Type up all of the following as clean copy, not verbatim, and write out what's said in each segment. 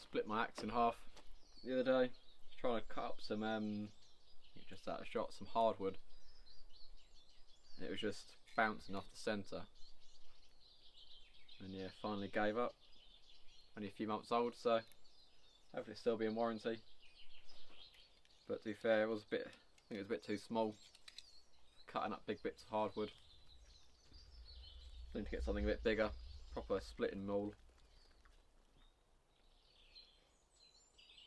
Split my axe in half the other day, trying to cut up some, just out of shot, some hardwood, and it was just bouncing off the centre, and yeah, finally gave up. Only a few months old, so hopefully it'll still be in warranty, but to be fair, it was a bit, I think it was a bit too small, cutting up big bits of hardwood. Need to get something a bit bigger, proper splitting maul.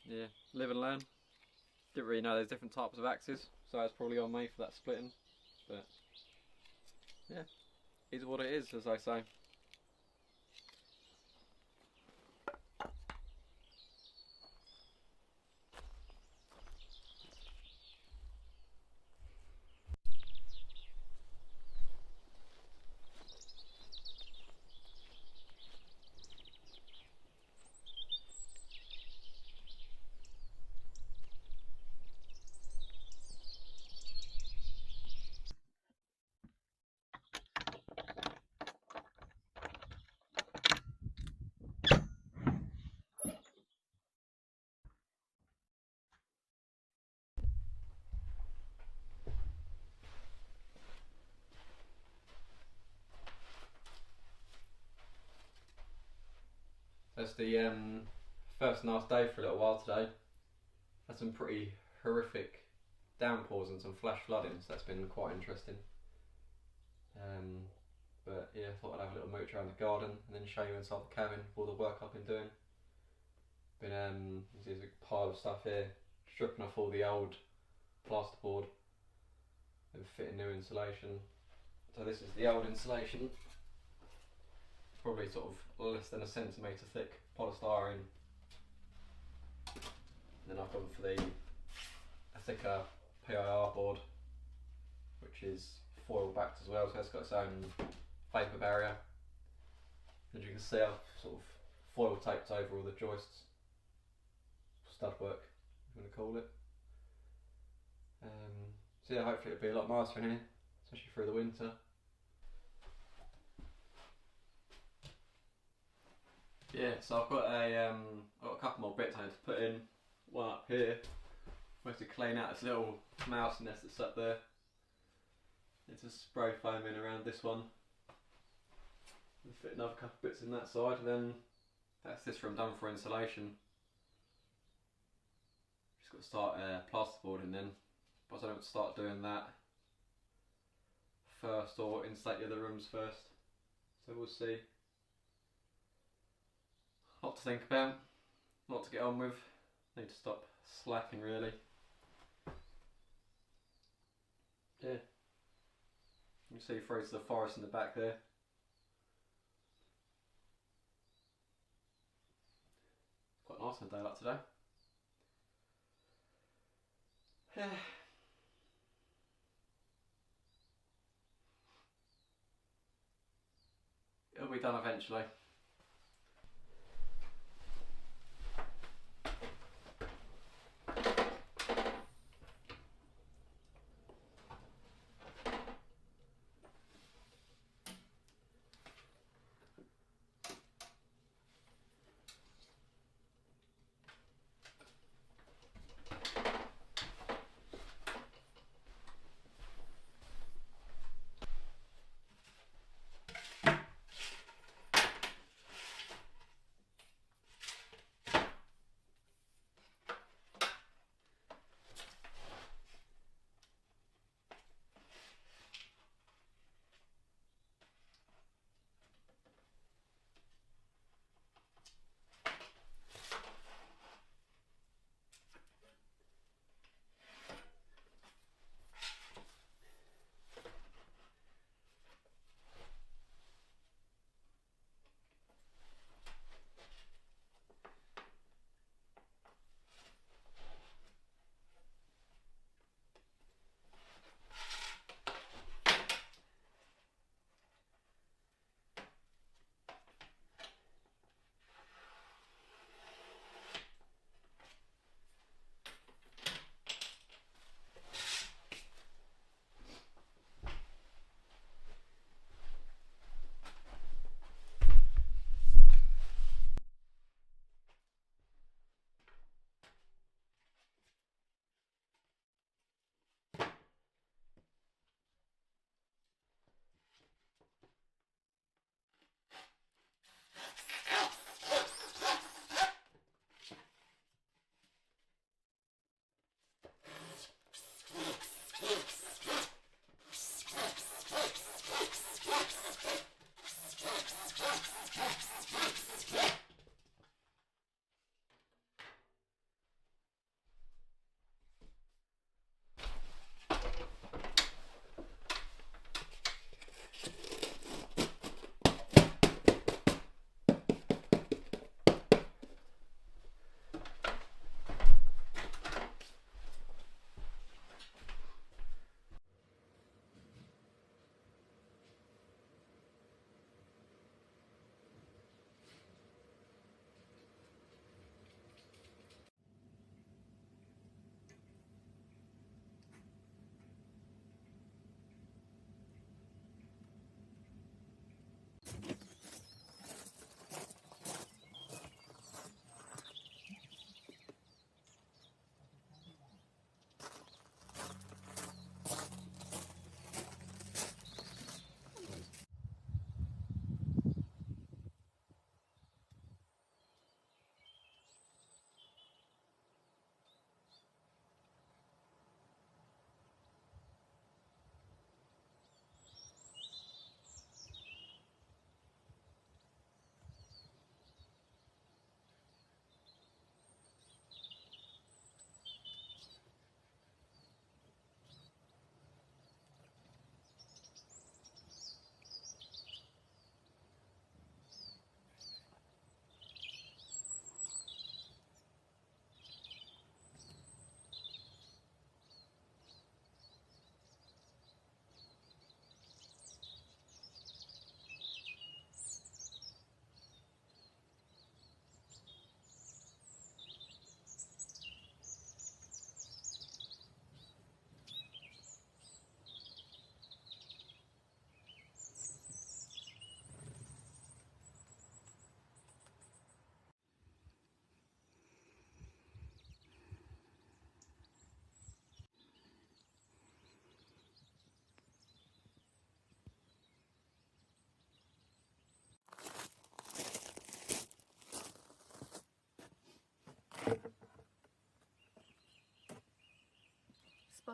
Yeah, live and learn. Didn't really know there's different types of axes, so it's probably on me for that splitting. But yeah, it is what it is, as I say. That's the first and last day for a little while today. Had some pretty horrific downpours and some flash flooding, so that's been quite interesting. But yeah, I thought I'd have a little mooch around the garden and then show you inside the cabin all the work I've been doing. There's a big pile of stuff here, stripping off all the old plasterboard and fitting new insulation. So this is the old insulation, probably sort of less than a centimetre thick polystyrene. And then I've gone for a thicker PIR board, which is foil backed as well, so it's got its own vapour barrier. As you can see, I've sort of foil taped over all the joists, stud work, I'm going to call it. So yeah, hopefully it'll be a lot nicer in here, especially through the winter. Yeah, so I've got a couple more bits I need to put in. One up here, I have to clean out this little mouse nest that's up there. Need to spray foam in around this one. And fit another couple bits in that side, and then that's this room done for insulation. Just got to start plasterboarding then, but I don't have to start doing that first or insulate the other rooms first. So we'll see. A lot to think about, a lot to get on with. Need to stop slacking really. Yeah. You can see through to the forest in the back there. Quite nice on a day like today. Yeah. It'll be done eventually.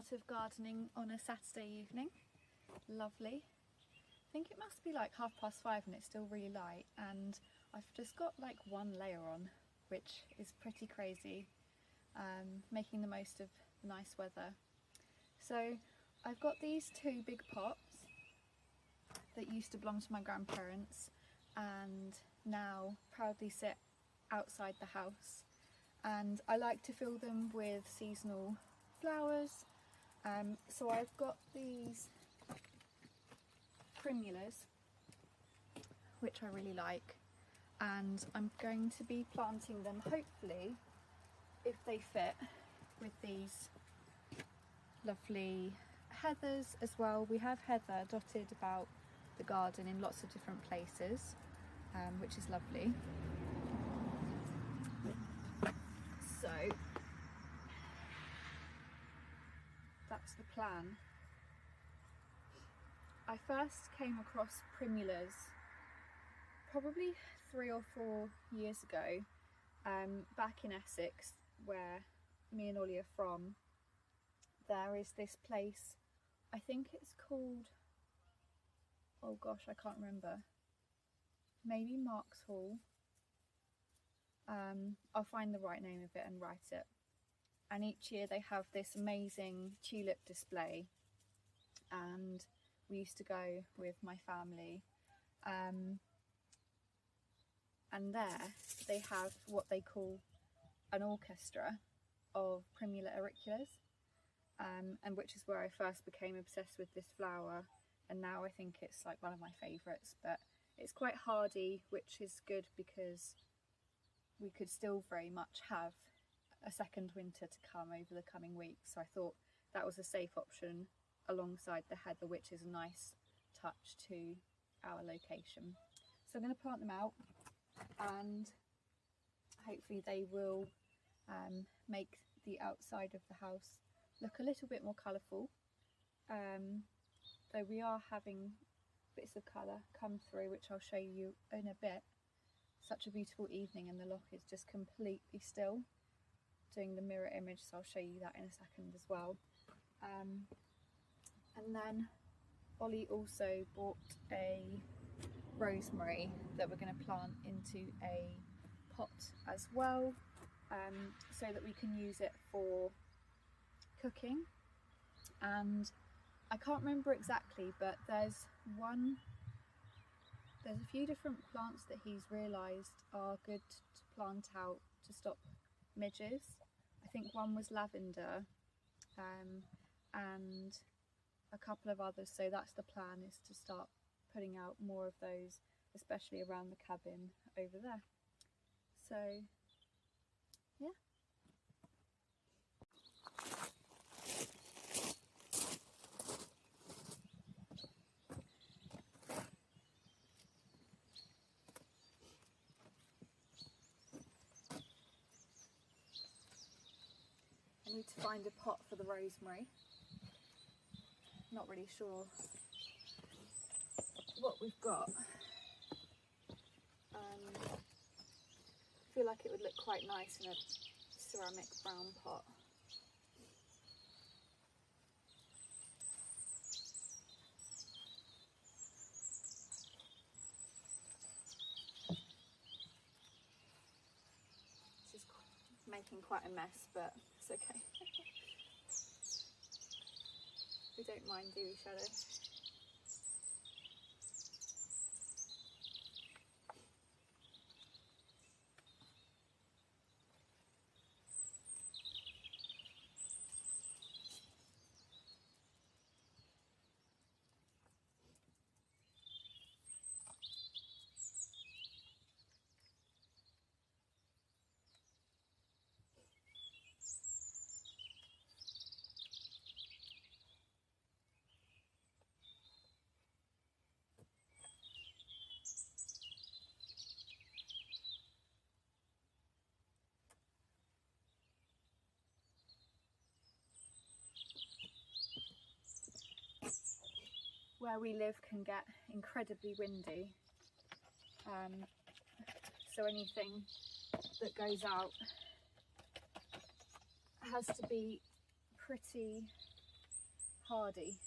pot of gardening on a Saturday evening. Lovely. I think it must be like 5:30 and it's still really light, and I've just got like one layer on, which is pretty crazy, making the most of the nice weather. So I've got these two big pots that used to belong to my grandparents and now proudly sit outside the house, and I like to fill them with seasonal flowers. So I've got these primulas, which I really like, and I'm going to be planting them, hopefully, if they fit, with these lovely heathers as well. We have heather dotted about the garden in lots of different places, which is lovely. So that's the plan. I first came across primulas probably 3 or 4 years ago, back in Essex, where me and Ollie are from. There is this place, I think it's called, oh gosh, I can't remember, maybe Marks Hall. I'll find the right name of it and write it. And each year they have this amazing tulip display, and we used to go with my family, and there they have what they call an orchestra of Primula auriculas, and which is where I first became obsessed with this flower, and now I think it's like one of my favourites. But it's quite hardy, which is good because we could still very much have a second winter to come over the coming weeks. So I thought that was a safe option alongside the heather, which is a nice touch to our location. So I'm going to plant them out, and hopefully they will make the outside of the house look a little bit more colourful, though we are having bits of colour come through, which I'll show you in a bit. Such a beautiful evening, and the loch is just completely still, doing the mirror image, so I'll show you that in a second as well. And then Ollie also bought a rosemary that we're going to plant into a pot as well, so that we can use it for cooking. And I can't remember exactly, but there's a few different plants that he's realised are good to plant out to stop midges. I think one was lavender, and a couple of others, so that's the plan, is to start putting out more of those, especially around the cabin over there. So yeah. I need to find a pot for the rosemary. Not really sure what we've got. I feel like it would look quite nice in a ceramic brown pot. This is making quite a mess, but it's okay. We don't mind, do we, Shadow? Where we live can get incredibly windy, so anything that goes out has to be pretty hardy.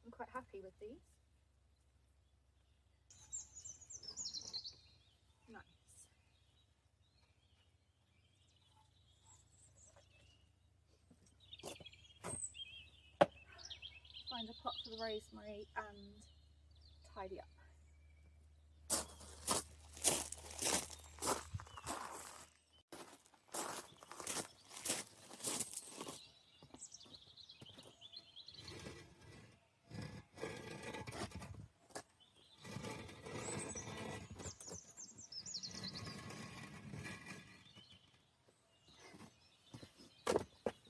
I'm quite happy with these. Nice. Find a pot for the rosemary and tidy up.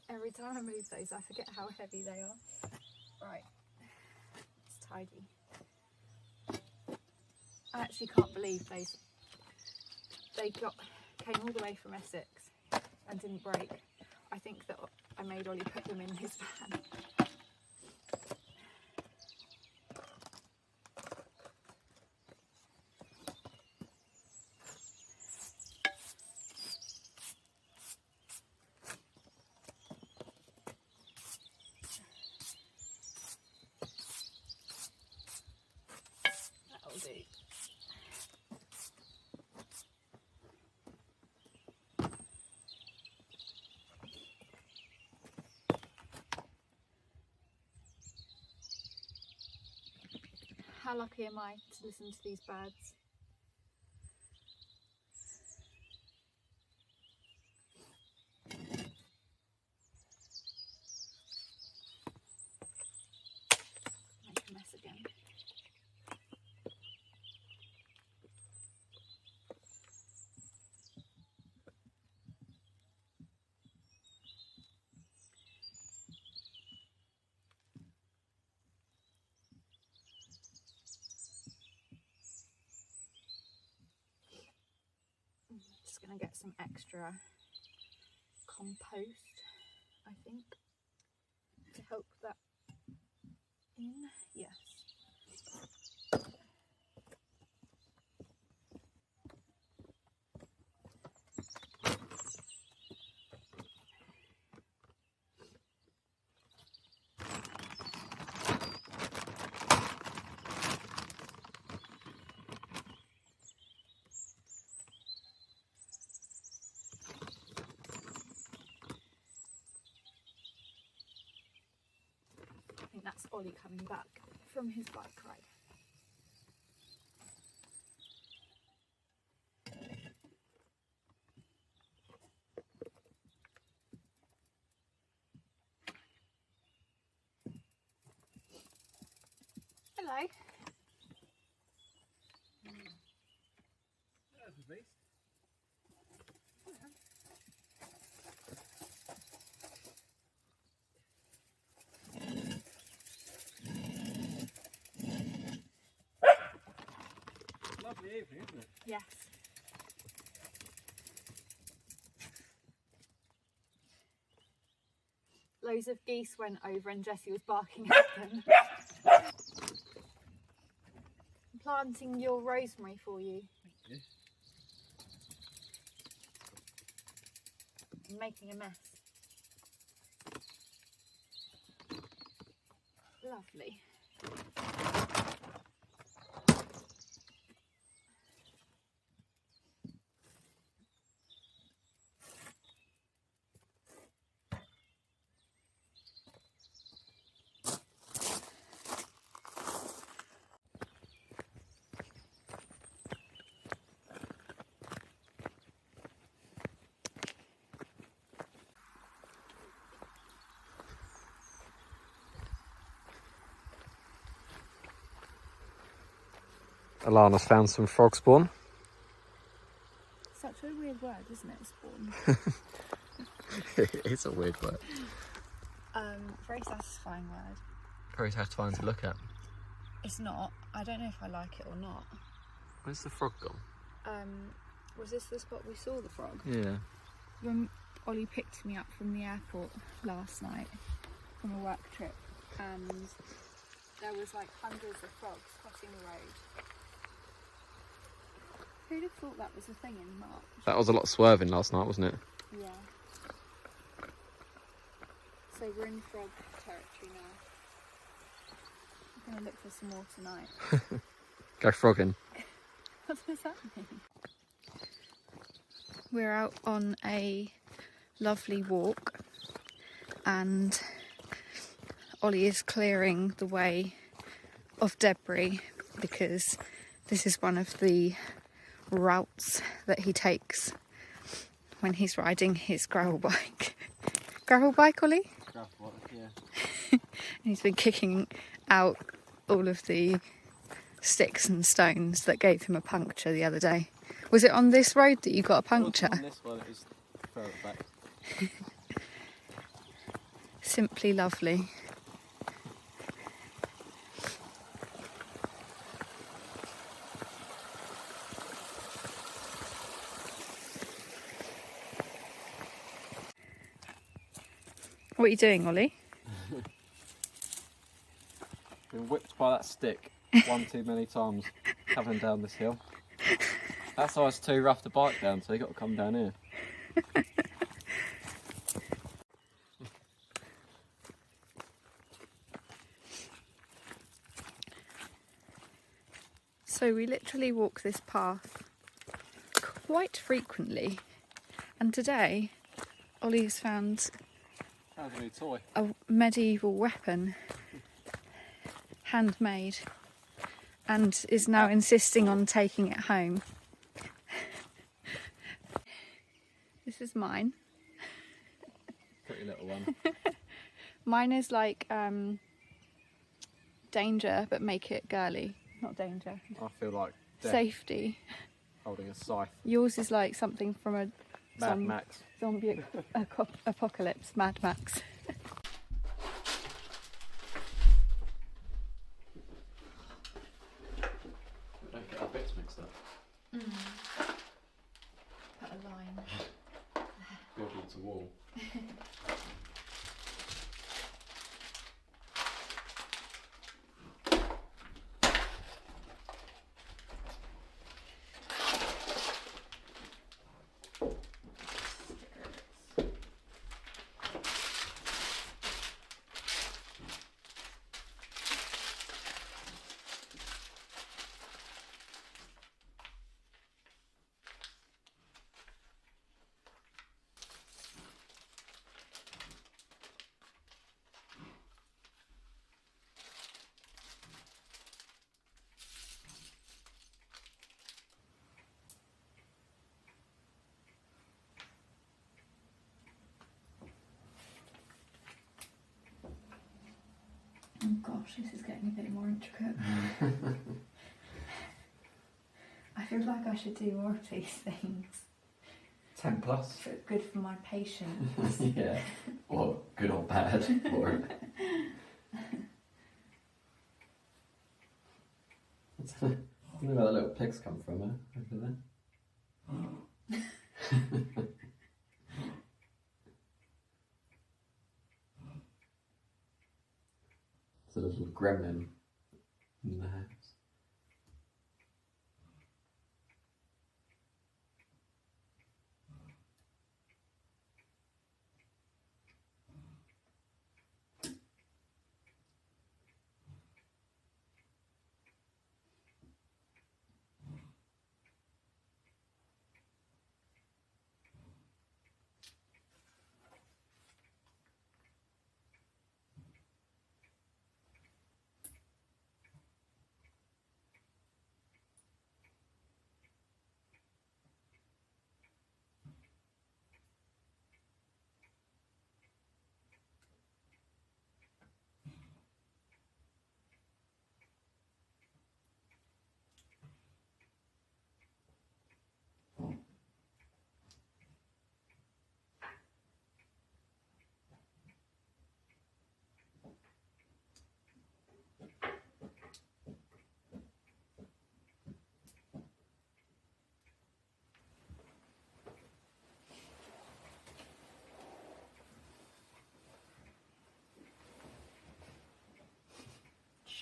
Every time I move those, I forget how heavy they are. Right, it's tidy. I actually can't believe they came all the way from Essex and didn't break. I think that I made Ollie put them in his van. That'll do. How lucky am I to listen to these birds? Make a mess again. Just going to get some extra compost, I think, to help that in. Yes. I think that's Ollie coming back from his bike ride. Hello. That's a beast. Lovely evening, isn't it? Yes. Loads of geese went over and Jessie was barking at them. I'm planting your rosemary for you. Thank you. I'm making a mess. Lovely. Alana's found some frog spawn. Such a weird word, isn't it, spawn? It's a weird word. Very satisfying word. Very satisfying to look at. It's not. I don't know if I like it or not. Where's the frog gone? Was this the spot we saw the frog? Yeah. when Ollie picked me up from the airport last night from a work trip, and there was like hundreds of frogs crossing the road. Who'd have thought that was a thing in March? That was a lot of swerving last night, wasn't it? Yeah. So we're in frog territory now. I'm going to look for some more tonight. Go frogging. What does that mean? We're out on a lovely walk and Ollie is clearing the way of debris because this is one of the routes that he takes when he's riding his gravel bike. Gravel bike, Ollie? Gravel bike, yeah. And he's been kicking out all of the sticks and stones that gave him a puncture the other day. Was it on this road that you got a puncture? On this one, it was throw it back. Simply lovely. What are you doing, Ollie? Been whipped by that stick one too many times coming down this hill. That's why it's too rough to bike down, so you got to come down here. So we literally walk this path quite frequently, and today Ollie has found Found a new toy. a medieval weapon, handmade, and is now insisting on taking it home. This is mine. Pretty little one. Mine is like danger, but make it girly. Not danger. I feel like death Safety. holding a scythe. Yours is like something from a Mad Max. zombie apocalypse, Mad Max. Don't get our bits mixed up. Put a line. Build it to wall. Oh gosh, this is getting a bit more intricate. I feel like I should do more of these things. 10 plus. Good for my patience. Yeah. Or good or bad. Or... I don't know where the little pigs come from, over there. It's a little gremlin in the house.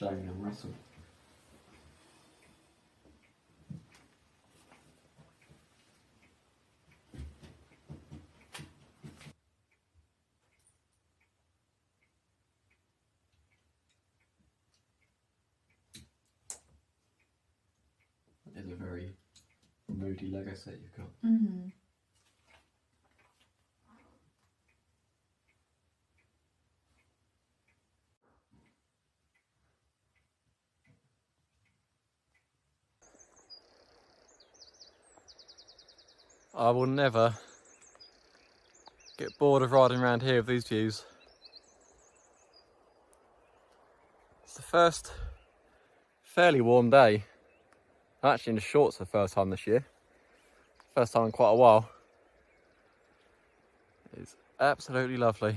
Shane and Russell. That is a very moody Lego set you've got. Mm-hmm. I will never get bored of riding around here with these views. It's the first fairly warm day. I'm actually in the shorts for the first time this year. First time in quite a while. It's absolutely lovely.